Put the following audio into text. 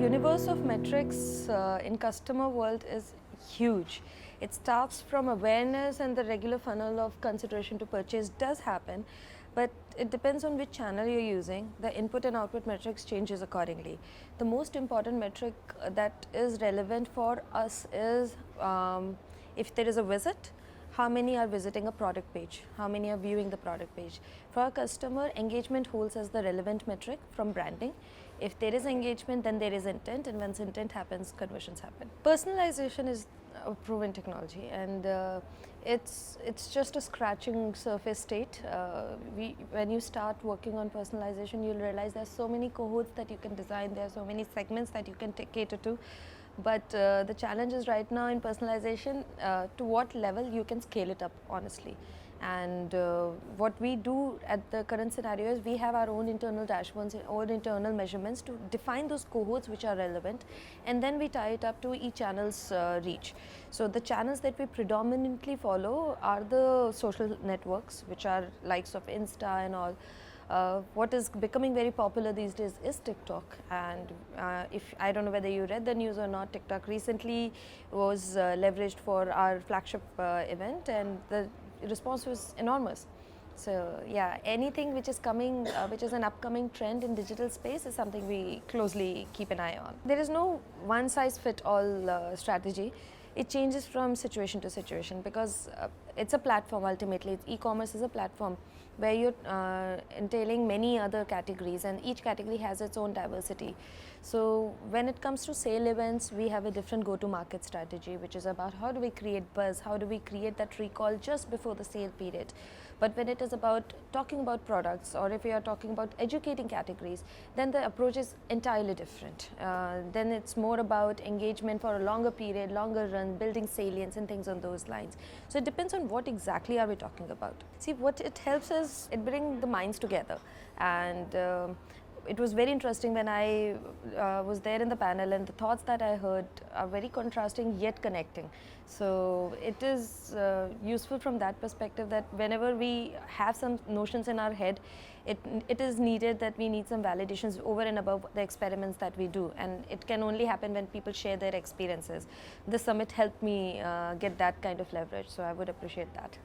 universe of metrics in customer world is huge. It starts from awareness, and the regular funnel of consideration to purchase does happen, but it depends on which channel you're using. The input and output metrics changes accordingly. The most important metric that is relevant for us is if there is a visit, how many are visiting a product page, how many are viewing the product page. For our customer, engagement holds as the relevant metric from branding. If there is engagement, then there is intent, and once intent happens, conversions happen. Personalization is a proven technology, and it's just a scratching surface state. When you start working on personalization, you'll realize there's so many cohorts that you can design, there are so many segments that you can cater to. But the challenge is right now in personalization, to what level you can scale it up, honestly. And what we do at the current scenario is we have our own internal dashboards, own internal measurements to define those cohorts which are relevant, and then we tie it up to each channel's reach. So the channels that we predominantly follow are the social networks, which are likes of Insta and all. What is becoming very popular these days is TikTok, and if I don't know whether you read the news or not, TikTok recently was leveraged for our flagship event, and the response was enormous. So yeah, anything which is coming, which is an upcoming trend in digital space, is something we closely keep an eye on. There is no one size fit all strategy. It changes from situation to situation because it's a platform. Ultimately, e-commerce is a platform where you're entailing many other categories, and each category has its own diversity. So when it comes to sale events, we have a different go-to-market strategy, which is about how do we create buzz, how do we create that recall just before the sale period. But when it is about talking about products, or if we are talking about educating categories, then the approach is entirely different. Then it's more about engagement for a longer period, longer run, building salience and things on those lines. So it depends on what exactly are we talking about. See, what it helps is it brings the minds together, and it was very interesting when I was there in the panel, and the thoughts that I heard are very contrasting yet connecting. So it is useful from that perspective, that whenever we have some notions in our head, it is needed that we need some validations over and above the experiments that we do, and it can only happen when people share their experiences. The summit helped me get that kind of leverage, so I would appreciate that.